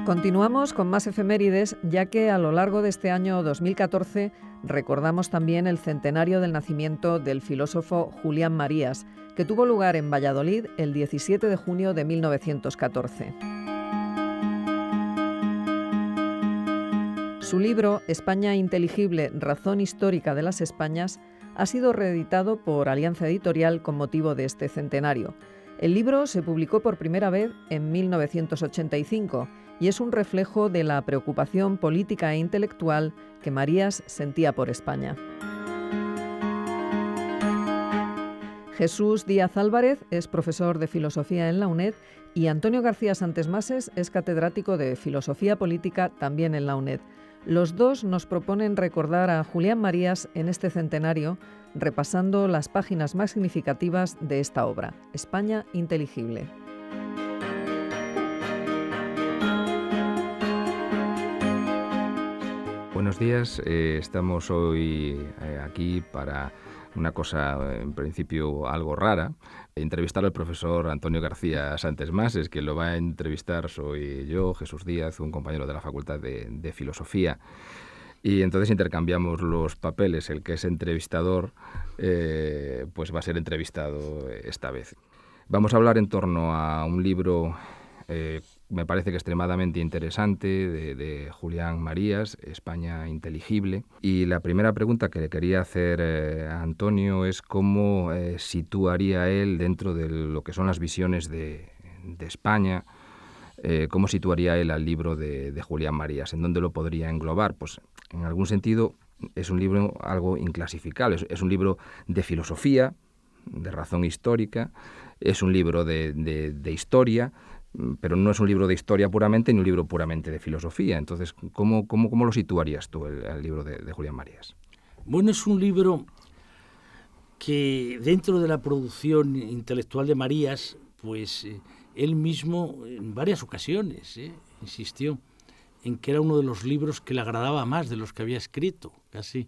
Continuamos con más efemérides, ya que a lo largo de este año 2014 recordamos también el centenario del nacimiento del filósofo Julián Marías, que tuvo lugar en Valladolid el 17 de junio de 1914. Su libro, España inteligible, razón histórica de las Españas, ha sido reeditado por Alianza Editorial con motivo de este centenario. El libro se publicó por primera vez en 1985 y es un reflejo de la preocupación política e intelectual que Marías sentía por España. Jesús Díaz Álvarez es profesor de Filosofía en la UNED y Antonio García Santesmases es catedrático de Filosofía Política también en la UNED. Los dos nos proponen recordar a Julián Marías en este centenario, repasando las páginas más significativas de esta obra, España inteligible. Buenos días, estamos hoy aquí para una cosa en principio algo rara, entrevistar al profesor Antonio García Santesmases, que lo va a entrevistar soy yo, Jesús Díaz, un compañero de la Facultad de Filosofía. Y entonces intercambiamos los papeles, el que es entrevistador pues va a ser entrevistado esta vez. Vamos a hablar en torno a un libro me parece que extremadamente interesante, de Julián Marías, España inteligible. Y la primera pregunta que le quería hacer a Antonio es cómo situaría él dentro de lo que son las visiones de España, cómo situaría él al libro de Julián Marías, en dónde lo podría englobar. Pues en algún sentido es un libro algo inclasificable, es un libro de filosofía, de razón histórica, es un libro de historia, pero no es un libro de historia puramente ni un libro puramente de filosofía. Entonces, ¿cómo lo situarías tú, el libro de Julián Marías? Bueno, es un libro que dentro de la producción intelectual de Marías, pues él mismo en varias ocasiones insistió en que era uno de los libros que le agradaba más de los que había escrito. Casi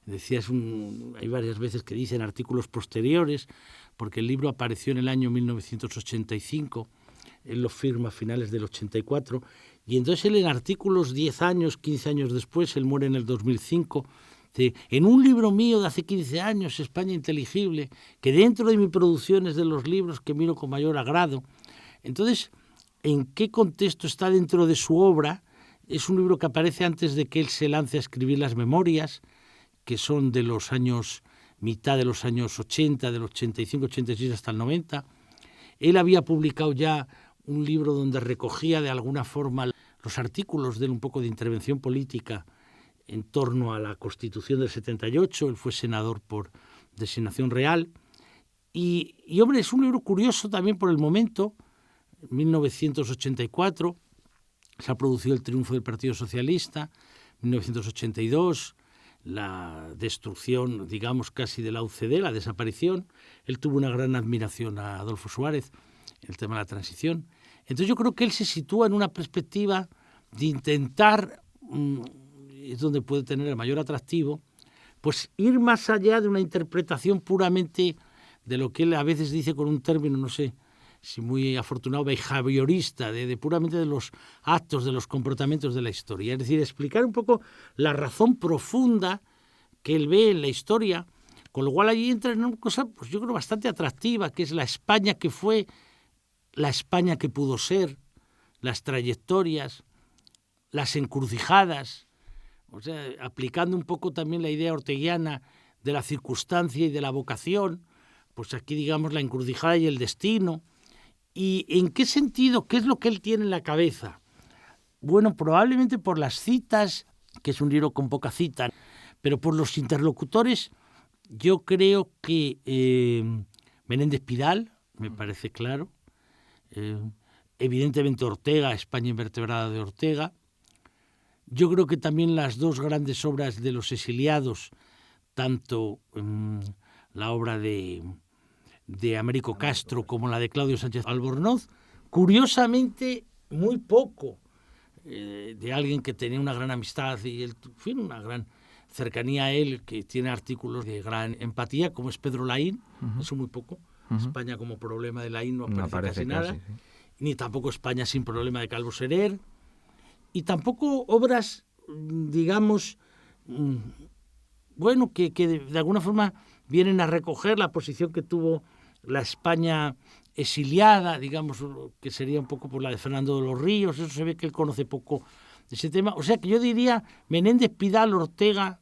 decía, hay varias veces que dicen artículos posteriores, porque el libro apareció en el año 1985, él lo firma a finales del 84, y entonces él en artículos 10 años, 15 años después, él muere en el 2005, en un libro mío de hace 15 años, España inteligible, que dentro de mi producción es de los libros que miro con mayor agrado. Entonces, ¿en qué contexto está dentro de su obra? Es un libro que aparece antes de que él se lance a escribir las memorias, que son de los años, mitad de los años 80, del 85, 86 hasta el 90. Él había publicado ya un libro donde recogía de alguna forma los artículos de él, un poco de intervención política en torno a la Constitución del 78. Él fue senador por designación real. Y hombre, es un libro curioso también por el momento. En 1984 se ha producido el triunfo del Partido Socialista. En 1982 la destrucción, digamos, casi de la UCD, la desaparición. Él tuvo una gran admiración a Adolfo Suárez en el tema de la transición. Entonces yo creo que él se sitúa en una perspectiva de intentar, es donde puede tener el mayor atractivo, pues ir más allá de una interpretación puramente de lo que él a veces dice con un término, no sé si muy afortunado, behaviorista, de puramente de los actos, de los comportamientos de la historia. Es decir, explicar un poco la razón profunda que él ve en la historia, con lo cual allí entra en una cosa, pues yo creo, bastante atractiva, que es la España que fue, la España que pudo ser, las trayectorias, las encrucijadas, o sea, aplicando un poco también la idea orteguiana de la circunstancia y de la vocación, pues aquí digamos la encrucijada y el destino. ¿Y en qué sentido? ¿Qué es lo que él tiene en la cabeza? Bueno, probablemente por las citas, que es un libro con poca cita, pero por los interlocutores, yo creo que Menéndez Pidal, me parece claro, evidentemente Ortega, España invertebrada de Ortega. Yo creo que también las dos grandes obras de los exiliados, tanto la obra de Américo Castro como la de Claudio Sánchez Albornoz, curiosamente muy poco de alguien que tenía una gran amistad y él, en fin, una gran cercanía a él, que tiene artículos de gran empatía, como es Pedro Laín, eso muy poco. España como problema de Laín no aparece casi nada, sí. Ni tampoco España sin problema de Calvo Serer. y tampoco obras, digamos, bueno, que de alguna forma vienen a recoger la posición que tuvo la España exiliada, digamos, que sería un poco por la de Fernando de los Ríos. Eso se ve que él conoce poco de ese tema. O sea que yo diría Menéndez Pidal, Ortega,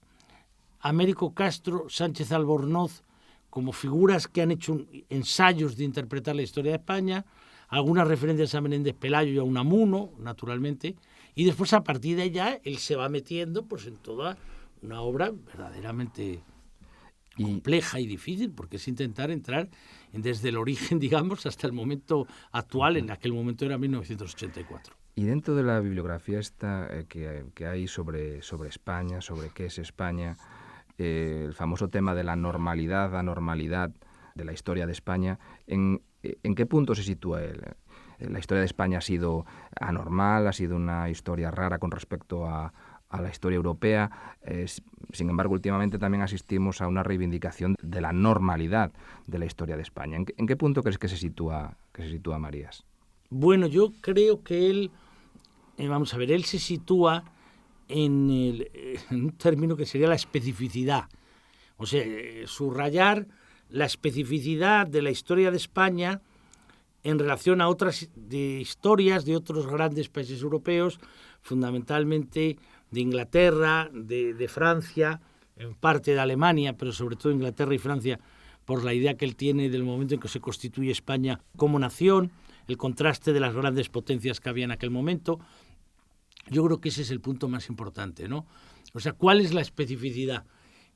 Américo Castro, Sánchez Albornoz, como figuras que han hecho ensayos de interpretar la historia de España, algunas referencias a Menéndez Pelayo y a Unamuno, naturalmente, y después a partir de allá él se va metiendo pues en toda una obra verdaderamente compleja y difícil, porque es intentar entrar desde el origen, digamos, hasta el momento actual. En aquel momento era 1984. Y dentro de la bibliografía esta que hay sobre España, sobre qué es España, el famoso tema de la normalidad, anormalidad de la historia de España, ¿en qué punto se sitúa él? La historia de España ha sido anormal, ha sido una historia rara con respecto a la historia europea. Sin embargo, últimamente también asistimos a una reivindicación de la normalidad de la historia de España. ¿En qué punto crees que se sitúa Marías? Bueno, yo creo que él, vamos a ver, él se sitúa en un término que sería la especificidad. O sea, subrayar la especificidad de la historia de España en relación a otras historias de otros grandes países europeos, fundamentalmente de Inglaterra, de Francia, en parte de Alemania, pero sobre todo Inglaterra y Francia, por la idea que él tiene del momento en que se constituye España como nación, el contraste de las grandes potencias que había en aquel momento. Yo creo que ese es el punto más importante, ¿no? O sea, ¿cuál es la especificidad?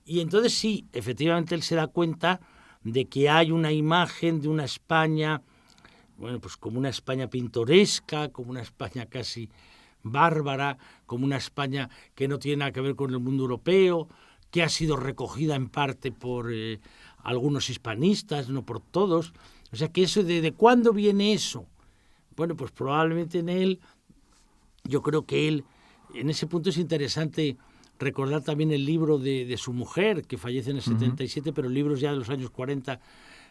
Y entonces sí, efectivamente él se da cuenta de que hay una imagen de una España, bueno, pues como una España pintoresca, como una España casi bárbara, como una España que no tiene nada que ver con el mundo europeo, que ha sido recogida en parte por algunos hispanistas, no por todos. O sea, que eso ¿de cuándo viene eso? Bueno, pues probablemente en él, yo creo que él, en ese punto es interesante recordar también el libro de su mujer, que fallece en el 77, pero libros ya de los años 40,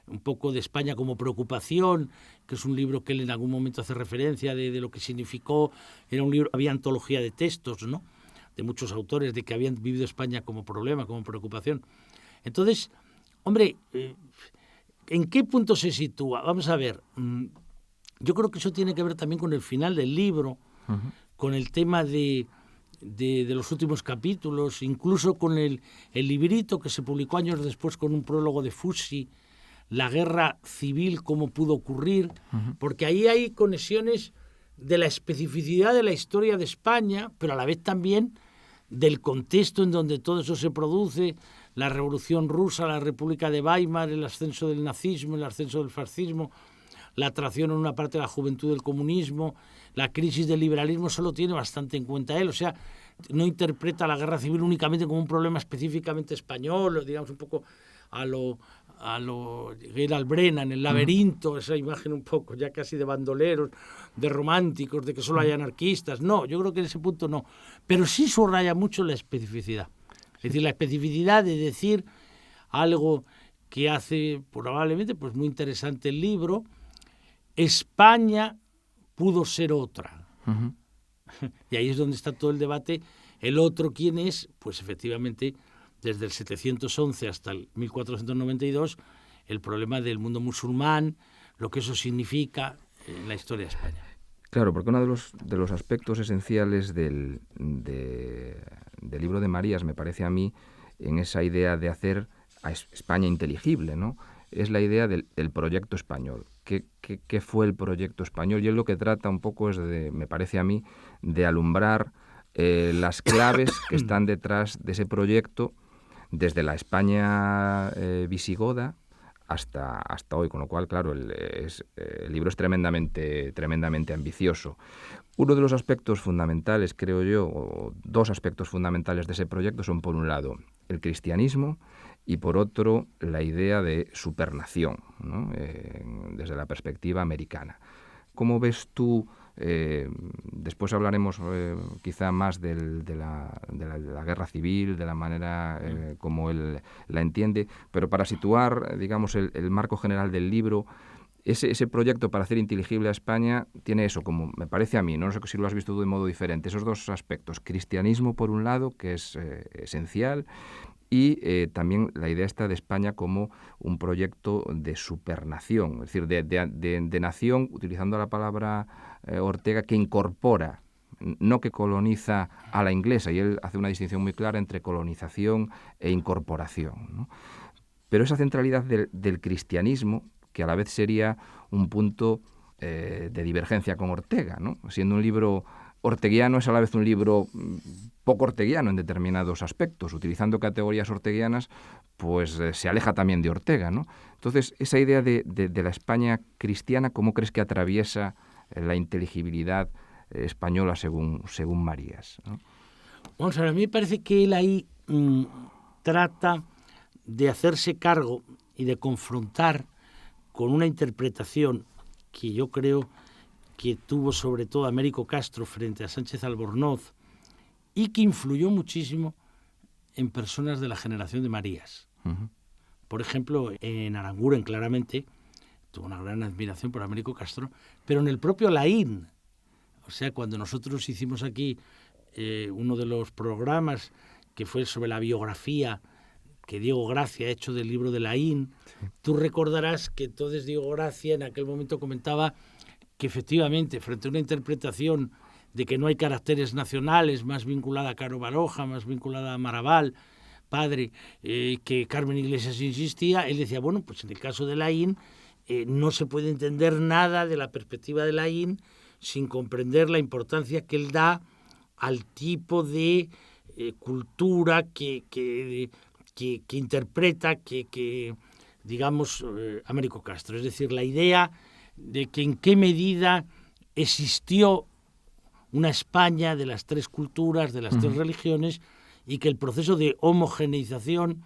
un poco de España como preocupación, que es un libro que él en algún momento hace referencia de lo que significó. Era un libro, había antología de textos, ¿no?, de muchos autores, de que habían vivido España como problema, como preocupación. Entonces, hombre, ¿en qué punto se sitúa? Vamos a ver, yo creo que eso tiene que ver también con el final del libro, con el tema de los últimos capítulos, incluso con el librito que se publicó años después con un prólogo de Fussi, La guerra civil, cómo pudo ocurrir, porque ahí hay conexiones de la especificidad de la historia de España, pero a la vez también del contexto en donde todo eso se produce, la Revolución Rusa, la República de Weimar, el ascenso del nazismo, el ascenso del fascismo, la atracción en una parte de la juventud del comunismo, la crisis del liberalismo. Eso lo tiene bastante en cuenta él. O sea, no interpreta la guerra civil únicamente como un problema específicamente español, digamos un poco a lo Gerald Brennan, el laberinto, esa imagen un poco ya casi de bandoleros, de románticos, de que solo hay anarquistas. No, yo creo que en ese punto no. Pero sí subraya mucho la especificidad. Es decir, la especificidad de decir algo que hace probablemente pues muy interesante el libro. España pudo ser otra. Y ahí es donde está todo el debate. El otro, ¿quién es? Pues efectivamente, desde el 711 hasta el 1492, el problema del mundo musulmán, lo que eso significa en la historia de España. Claro, porque uno de los aspectos esenciales del libro de Marías, me parece a mí, en esa idea de hacer a España inteligible, ¿no?, es la idea del proyecto español. ¿Qué fue el proyecto español? Y él lo que trata un poco es, me parece a mí, de alumbrar las claves que están detrás de ese proyecto, desde la España visigoda hasta hoy, con lo cual, claro, el libro es tremendamente ambicioso. Uno de los aspectos fundamentales, creo yo, o dos aspectos fundamentales de ese proyecto son, por un lado, el cristianismo y, por otro, la idea de supernación, ¿no?, desde la perspectiva americana. ¿Cómo ves tú? Después hablaremos quizá más de la guerra civil, de la manera como él la entiende, pero para situar, digamos, el marco general del libro, ese proyecto para hacer inteligible a España tiene eso, como me parece a mí, no sé si lo has visto tú de modo diferente, esos dos aspectos, cristianismo por un lado, que es esencial, y también la idea esta de España como un proyecto de supernación, es decir, de nación, utilizando la palabra Ortega, que incorpora, no que coloniza a la inglesa, y él hace una distinción muy clara entre colonización e incorporación, ¿no? Pero esa centralidad del cristianismo, que a la vez sería un punto de divergencia con Ortega, ¿no? Siendo un libro orteguiano, es a la vez un libro poco orteguiano en determinados aspectos. Utilizando categorías orteguianas, pues se aleja también de Ortega, ¿no? Entonces, esa idea de la España cristiana, ¿cómo crees que atraviesa la inteligibilidad española según Marías, ¿no? Vamos a ver, a mí me parece que él ahí trata de hacerse cargo y de confrontar con una interpretación que yo creo que tuvo sobre todo Américo Castro frente a Sánchez Albornoz y que influyó muchísimo en personas de la generación de Marías. Uh-huh. Por ejemplo, en Aranguren claramente tuvo una gran admiración por Américo Castro, pero en el propio Laín, o sea, cuando nosotros hicimos aquí uno de los programas que fue sobre la biografía que Diego Gracia ha hecho del libro de Laín, sí. Tú recordarás que entonces Diego Gracia en aquel momento comentaba que efectivamente, frente a una interpretación de que no hay caracteres nacionales, más vinculada a Caro Baroja, más vinculada a Maraval, padre, que Carmen Iglesias insistía, él decía, bueno, pues en el caso de Laín no se puede entender nada de la perspectiva de Laín sin comprender la importancia que él da al tipo de cultura que interpreta, digamos, Américo Castro. Es decir, la idea de que en qué medida existió una España de las tres culturas, de las tres religiones, y que el proceso de homogeneización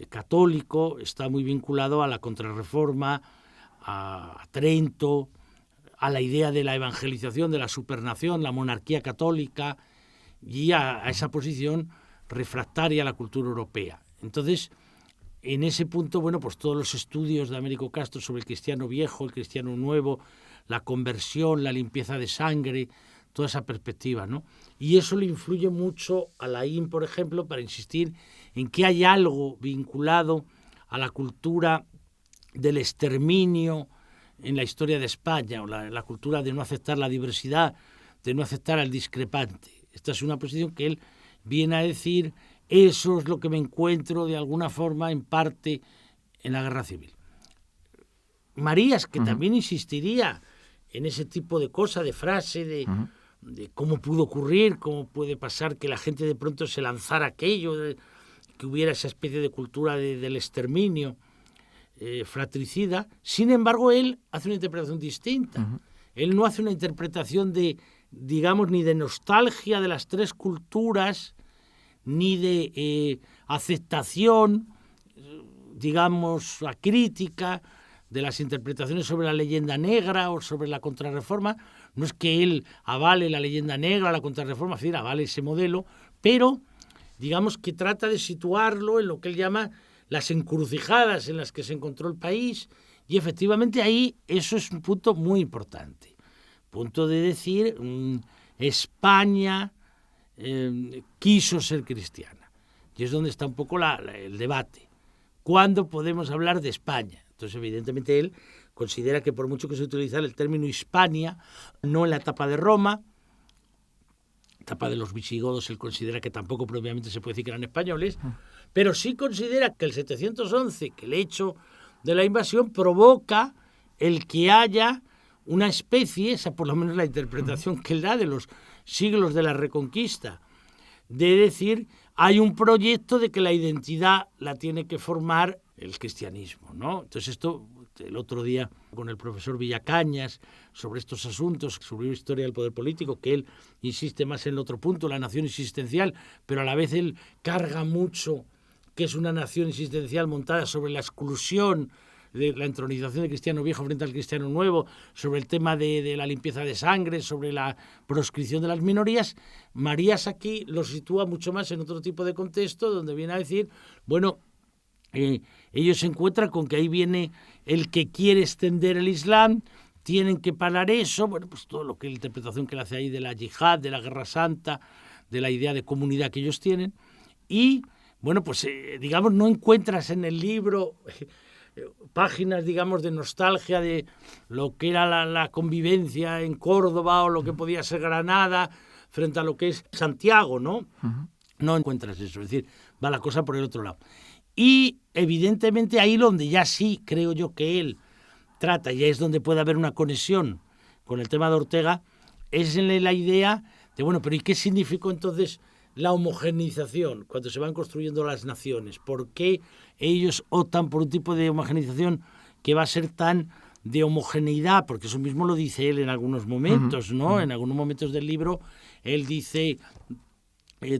católico está muy vinculado a la Contrarreforma, a Trento, a la idea de la evangelización, de la supernación, la monarquía católica, y a esa posición refractaria a la cultura europea. Entonces, en ese punto, bueno, pues todos los estudios de Américo Castro sobre el cristiano viejo, el cristiano nuevo, la conversión, la limpieza de sangre, toda esa perspectiva, ¿no? Y eso le influye mucho a Laín, por ejemplo, para insistir en que hay algo vinculado a la cultura del exterminio en la historia de España, o la cultura de no aceptar la diversidad, de no aceptar al discrepante. Esta es una posición que él viene a decir, eso es lo que me encuentro de alguna forma en parte en la Guerra Civil. Marías, que también insistiría en ese tipo de cosa, de frase, de cómo pudo ocurrir, cómo puede pasar que la gente de pronto se lanzara a aquello, que hubiera esa especie de cultura del exterminio fratricida. Sin embargo, él hace una interpretación distinta. Él no hace una interpretación de, digamos, ni de nostalgia de las tres culturas, ni de aceptación, digamos, acrítica de las interpretaciones sobre la leyenda negra o sobre la Contrarreforma. No es que él avale la leyenda negra, la Contrarreforma, es decir, avale ese modelo, pero digamos que trata de situarlo en lo que él llama las encrucijadas en las que se encontró el país, y efectivamente ahí eso es un punto muy importante. Punto de decir, España quiso ser cristiana, y es donde está un poco el debate. ¿Cuándo podemos hablar de España? Entonces, evidentemente, él considera que por mucho que se utilice el término Hispania, no en la etapa de Roma, etapa de los visigodos, él considera que tampoco propiamente se puede decir que eran españoles, pero sí considera que el 711, que el hecho de la invasión provoca el que haya una especie, esa por lo menos la interpretación que él da de los siglos de la Reconquista, de decir, hay un proyecto de que la identidad la tiene que formar el cristianismo, ¿no? Entonces esto, el otro día con el profesor Villacañas, sobre estos asuntos, sobre historia del poder político, que él insiste más en el otro punto, la nación existencial, pero a la vez él carga mucho que es una nación existencial montada sobre la exclusión de la entronización del cristiano viejo frente al cristiano nuevo, sobre el tema de la limpieza de sangre, sobre la proscripción de las minorías. Marías aquí lo sitúa mucho más en otro tipo de contexto, donde viene a decir, bueno, ellos se encuentran con que ahí viene el que quiere extender el Islam, tienen que parar eso, bueno, pues todo lo que la interpretación que le hace ahí de la yihad, de la guerra santa, de la idea de comunidad que ellos tienen, y bueno, pues digamos, no encuentras en el libro páginas, digamos, de nostalgia de lo que era la convivencia en Córdoba o lo que podía ser Granada frente a lo que es Santiago, ¿no? Uh-huh. No encuentras eso, es decir, va la cosa por el otro lado. Y evidentemente ahí donde ya sí creo yo que él trata, y es donde puede haber una conexión con el tema de Ortega, es en la idea de, bueno, pero ¿y qué significó entonces la homogeneización cuando se van construyendo las naciones? ¿Por qué ellos optan por un tipo de homogeneización que va a ser tan de homogeneidad? Porque eso mismo lo dice él en algunos momentos, ¿no? Uh-huh. En algunos momentos del libro él dice,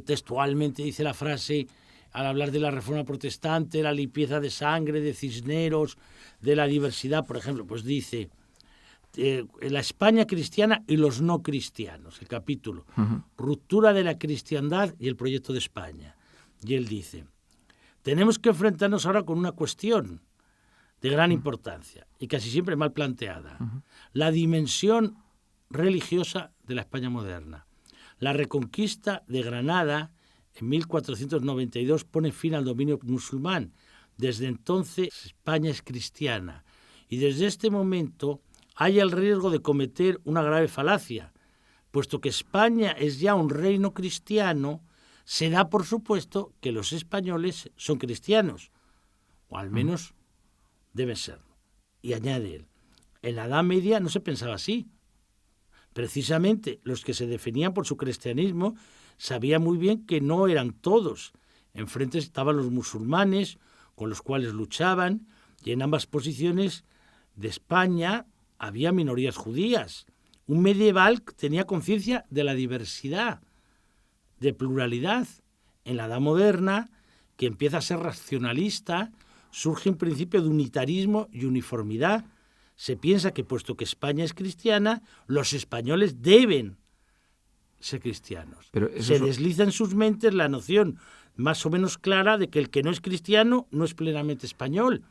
textualmente dice la frase, al hablar de la reforma protestante, la limpieza de sangre, de Cisneros, de la diversidad, por ejemplo, pues dice la España cristiana y los no cristianos, el capítulo, uh-huh. Ruptura de la cristiandad y el proyecto de España. Y él dice, tenemos que enfrentarnos ahora con una cuestión de gran importancia y casi siempre mal planteada, uh-huh. La dimensión religiosa de la España moderna. La reconquista de Granada en 1492 pone fin al dominio musulmán. Desde entonces España es cristiana y desde este momento hay el riesgo de cometer una grave falacia, puesto que España es ya un reino cristiano, se da por supuesto que los españoles son cristianos, o al menos deben serlo. Y añade él, en la Edad Media no se pensaba así. Precisamente los que se definían por su cristianismo sabían muy bien que no eran todos. Enfrente estaban los musulmanes, con los cuales luchaban, y en ambas posiciones de España había minorías judías. Un medieval tenía conciencia de la diversidad, de pluralidad. En la Edad Moderna, que empieza a ser racionalista, surge un principio de unitarismo y uniformidad. Se piensa que, puesto que España es cristiana, los españoles deben ser cristianos. Pero se desliza en sus mentes la noción más o menos clara de que el que no es cristiano no es plenamente español.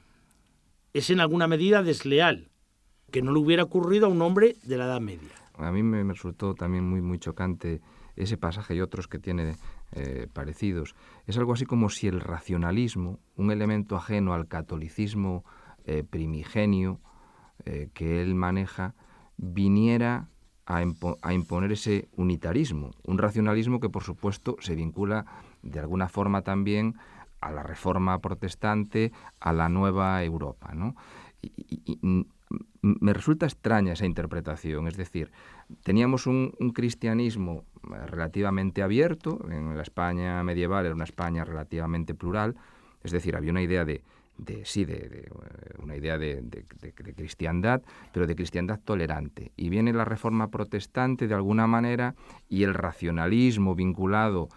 Es en alguna medida desleal, que no le hubiera ocurrido a un hombre de la Edad Media. A mí me resultó también muy chocante ese pasaje y otros que tiene parecidos. Es algo así como si el racionalismo, un elemento ajeno al catolicismo primigenio que él maneja, viniera a imponer ese unitarismo, un racionalismo que por supuesto se vincula de alguna forma también a la reforma protestante, a la nueva Europa, ¿no? Y me resulta extraña esa interpretación, es decir, teníamos un cristianismo relativamente abierto, en la España medieval era una España relativamente plural, es decir, había una idea de cristiandad, pero de cristiandad tolerante. Y viene la reforma protestante de alguna manera y el racionalismo vinculado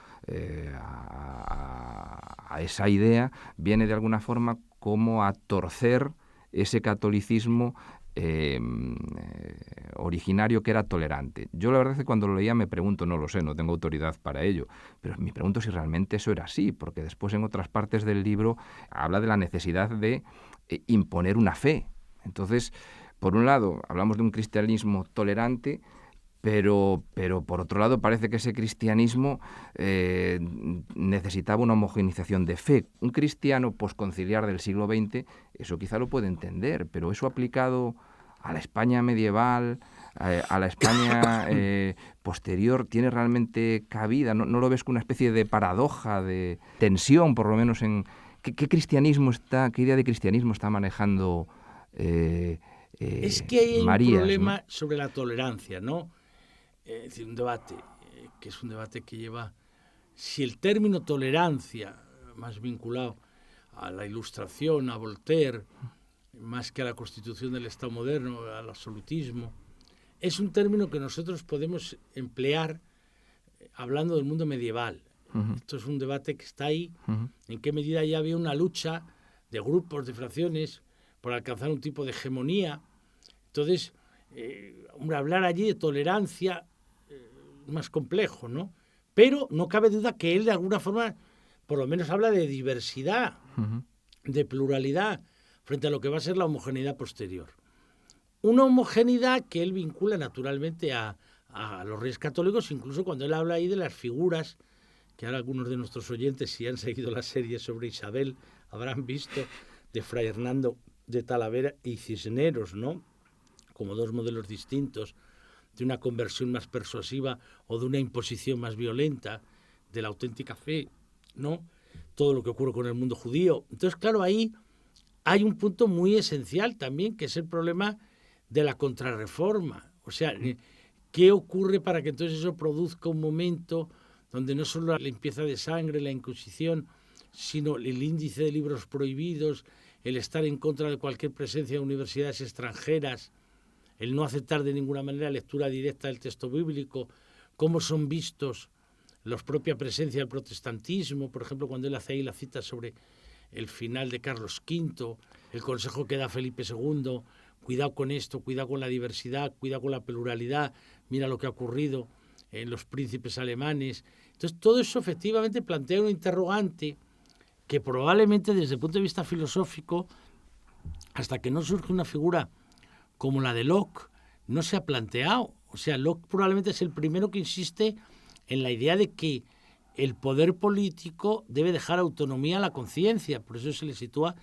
a esa idea viene de alguna forma como a torcer ese catolicismo originario que era tolerante. Yo la verdad es que cuando lo leía me pregunto, no lo sé, no tengo autoridad para ello, pero me pregunto si realmente eso era así, porque después en otras partes del libro habla de la necesidad de imponer una fe. Entonces, por un lado, hablamos de un cristianismo tolerante, pero por otro lado parece que ese cristianismo necesitaba una homogeneización de fe. Un cristiano posconciliar del siglo XX, eso quizá lo puede entender, pero eso aplicado a la España medieval, a la España posterior, ¿tiene realmente cabida? ¿No lo ves como una especie de paradoja, de tensión, por lo menos en qué cristianismo está, qué idea de cristianismo está manejando es que hay Marías, un problema, ¿no?, sobre la tolerancia, ¿no? Es decir, un debate que es un debate que lleva, si el término tolerancia, más vinculado a la Ilustración, a Voltaire, más que a la constitución del Estado moderno, al absolutismo, es un término que nosotros podemos emplear hablando del mundo medieval. Uh-huh. Esto es un debate que está ahí, uh-huh, en qué medida ya había una lucha de grupos, de fracciones, por alcanzar un tipo de hegemonía. Entonces, hablar allí de tolerancia más complejo, ¿no? Pero no cabe duda que él de alguna forma, por lo menos habla de diversidad, uh-huh, de pluralidad frente a lo que va a ser la homogeneidad posterior. Una homogeneidad que él vincula naturalmente a los Reyes Católicos, incluso cuando él habla ahí de las figuras, que ahora algunos de nuestros oyentes, si han seguido la serie sobre Isabel, habrán visto, de Fray Hernando de Talavera y Cisneros, ¿no? Como dos modelos distintos de una conversión más persuasiva o de una imposición más violenta de la auténtica fe, ¿no? Todo lo que ocurre con el mundo judío. Entonces, claro, ahí hay un punto muy esencial también, que es el problema de la contrarreforma. O sea, ¿qué ocurre para que entonces eso produzca un momento donde no solo la limpieza de sangre, la Inquisición, sino el índice de libros prohibidos, el estar en contra de cualquier presencia de universidades extranjeras, el no aceptar de ninguna manera lectura directa del texto bíblico, cómo son vistos la propia presencia del protestantismo, por ejemplo, cuando él hace ahí la cita sobre el final de Carlos V, el consejo que da Felipe II, cuidado con esto, cuidado con la diversidad, cuidado con la pluralidad, mira lo que ha ocurrido en los príncipes alemanes. Entonces, todo eso efectivamente plantea un interrogante que probablemente desde el punto de vista filosófico, hasta que no surge una figura como la de Locke, no se ha planteado. O sea, Locke probablemente es el primero que insiste en la idea de que el poder político debe dejar autonomía a la conciencia. Por eso se le sitúa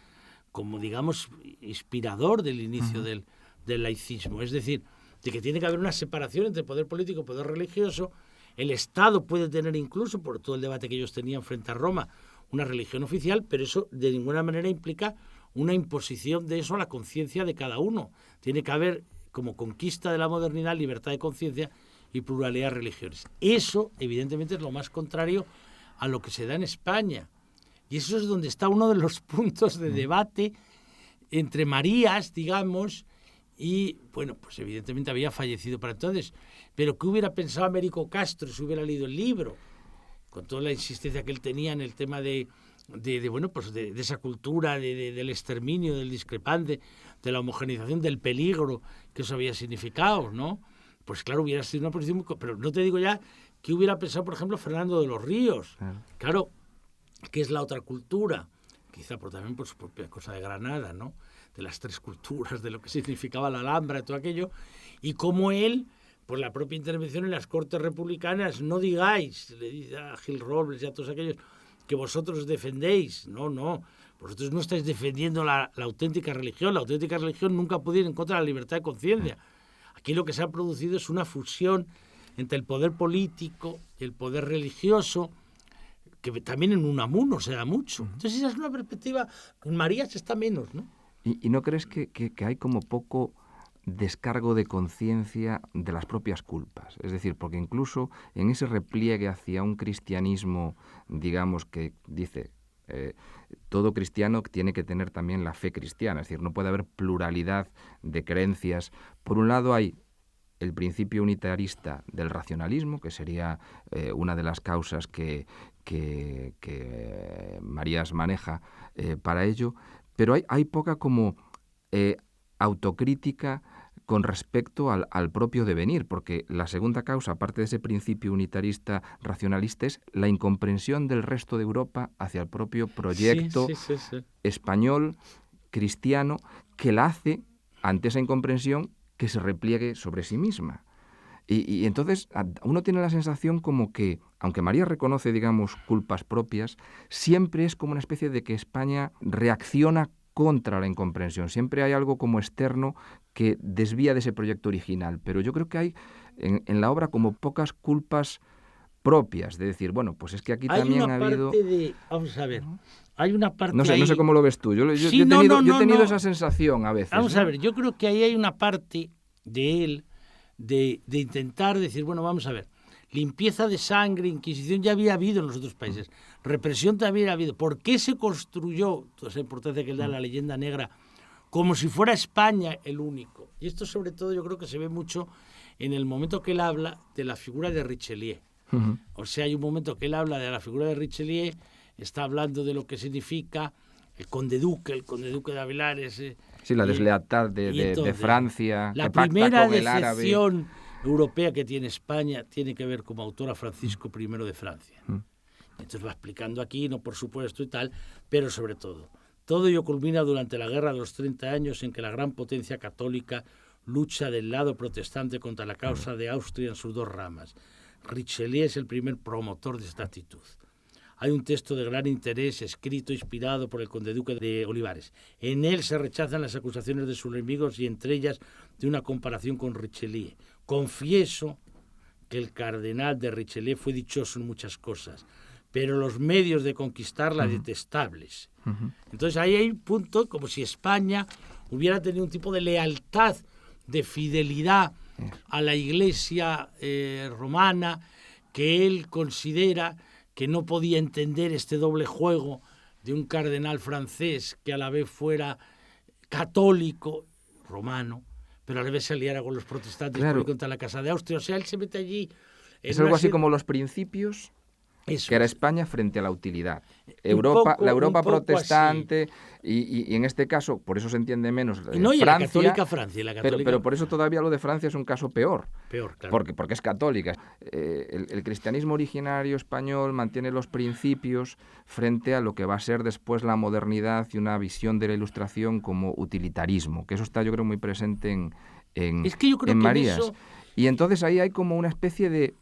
como, digamos, inspirador del inicio del laicismo. Es decir, de que tiene que haber una separación entre poder político y poder religioso. El Estado puede tener incluso, por todo el debate que ellos tenían frente a Roma, una religión oficial, pero eso de ninguna manera implica una imposición de eso a la conciencia de cada uno. Tiene que haber, como conquista de la modernidad, libertad de conciencia y pluralidad de religiones. Eso, evidentemente, es lo más contrario a lo que se da en España. Y eso es donde está uno de los puntos de debate entre Marías, digamos, y, bueno, pues evidentemente había fallecido para entonces. Pero ¿qué hubiera pensado Américo Castro si hubiera leído el libro? Con toda la insistencia que él tenía en el tema de esa cultura, del exterminio, del discrepante, de la homogeneización, del peligro que eso había significado, ¿no? Pues claro, hubiera sido una posición muy... Pero no te digo ya qué hubiera pensado, por ejemplo, Fernando de los Ríos. Claro, que es la otra cultura, quizá también por su propia cosa de Granada, ¿no? De las tres culturas, de lo que significaba la Alhambra y todo aquello, y cómo él, por la propia intervención en las Cortes Republicanas, no digáis, le dice a Gil Robles y a todos aquellos, que vosotros defendéis. No, vosotros no estáis defendiendo la auténtica religión. La auténtica religión nunca puede ir en contra de la libertad de conciencia. Aquí lo que se ha producido es una fusión entre el poder político y el poder religioso, que también en Unamuno se da mucho. Entonces esa es una perspectiva, en Marías está menos, ¿no? ¿Y no crees que hay como poco descargo de conciencia de las propias culpas? Es decir, porque incluso en ese repliegue hacia un cristianismo, digamos, que dice todo cristiano tiene que tener también la fe cristiana, es decir, no puede haber pluralidad de creencias. Por un lado hay el principio unitarista del racionalismo, que sería una de las causas que Marías maneja para ello, pero hay poca como autocrítica con respecto al propio devenir, porque la segunda causa, aparte de ese principio unitarista racionalista, es la incomprensión del resto de Europa hacia el propio proyecto español, cristiano, que la hace, ante esa incomprensión, que se repliegue sobre sí misma. Y entonces uno tiene la sensación como que, aunque María reconoce, digamos, culpas propias, siempre es como una especie de que España reacciona contra la incomprensión. Siempre hay algo como externo que desvía de ese proyecto original. Pero yo creo que hay en la obra como pocas culpas propias, de decir, bueno, pues es que aquí hay también una ha parte habido... Vamos a ver, hay una parte No sé, ahí... no sé cómo lo ves tú. Yo he tenido esa sensación a veces. Vamos a ver, yo creo que ahí hay una parte de él de intentar decir, bueno, vamos a ver, limpieza de sangre, Inquisición ya había habido en los otros países, represión también ha habido. ¿Por qué se construyó, toda esa importancia que le da la leyenda negra, como si fuera España el único? Y esto sobre todo yo creo que se ve mucho en el momento que él habla de la figura de Richelieu. O sea, hay un momento que él habla de la figura de Richelieu, está hablando de lo que significa el conde duque de Avilares. Sí, la deslealtad de Francia, la que pacta primera con el árabe. decepción europea que tiene España tiene que ver como autor a Francisco I de Francia. Entonces va explicando aquí, no por supuesto y tal, pero sobre todo Todo ello culmina durante la Guerra de los 30 años, en que la gran potencia católica lucha del lado protestante contra la causa de Austria en sus dos ramas. Richelieu es el primer promotor de esta actitud. Hay un texto de gran interés escrito, inspirado por el conde duque de Olivares. En él se rechazan las acusaciones de sus enemigos y entre ellas de una comparación con Richelieu. Confieso que el cardenal de Richelieu fue dichoso en muchas cosas, pero los medios de conquistarla detestables. Entonces ahí hay un punto como si España hubiera tenido un tipo de lealtad, de fidelidad a la Iglesia romana, que él considera que no podía entender este doble juego de un cardenal francés que a la vez fuera católico, romano, pero a la vez se aliara con los protestantes contra la Casa de Austria. O sea, él se mete allí... Es algo así como los principios... Eso que era España frente a la utilidad. La Europa protestante y en este caso, por eso se entiende menos y Francia, la católica Francia. Pero por eso todavía lo de Francia es un caso peor. Peor, claro. Porque es católica. El cristianismo originario español mantiene los principios frente a lo que va a ser después la modernidad y una visión de la Ilustración como utilitarismo, que eso está yo creo muy presente en Marías. Eso... Y entonces ahí hay como una especie de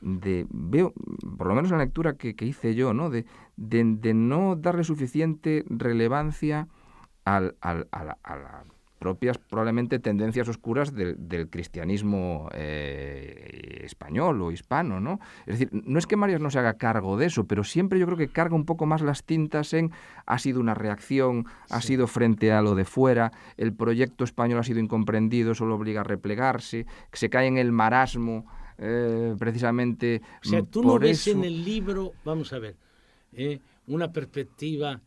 veo, por lo menos la lectura que hice yo, ¿no? De no darle suficiente relevancia a las propias, probablemente, tendencias oscuras del cristianismo español o hispano, ¿no? Es decir, no es que Marías no se haga cargo de eso, pero siempre yo creo que carga un poco más las tintas en ha sido una reacción, ha sido frente a lo de fuera, el proyecto español ha sido incomprendido, eso lo obliga a replegarse, se cae en el marasmo, precisamente. O sea, tú no ves en el libro, vamos a ver, una perspectiva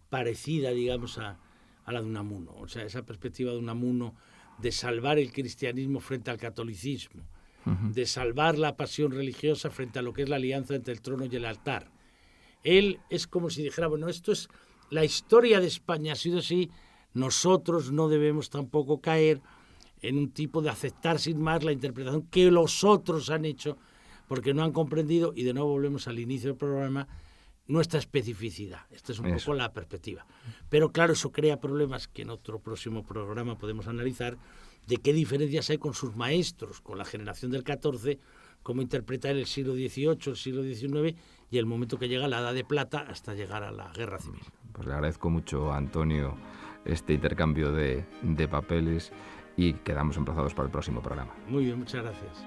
parecida, digamos, a la de Unamuno. O sea, esa perspectiva de Unamuno de salvar el cristianismo frente al catolicismo, de salvar la pasión religiosa frente a lo que es la alianza entre el trono y el altar. Él es como si dijera, bueno, esto es la historia de España, ha sido así, nosotros no debemos tampoco caer en un tipo de aceptar sin más la interpretación que los otros han hecho, porque no han comprendido, y de nuevo volvemos al inicio del programa, nuestra especificidad. Esta es un poco la perspectiva. Pero claro, eso crea problemas que en otro próximo programa podemos analizar, de qué diferencias hay con sus maestros, con la generación del XIV, cómo interpretar el siglo XVIII, el siglo XIX y el momento que llega la Edad de Plata hasta llegar a la Guerra Civil. Pues le agradezco mucho a Antonio este intercambio de papeles y quedamos emplazados para el próximo programa. Muy bien, muchas gracias.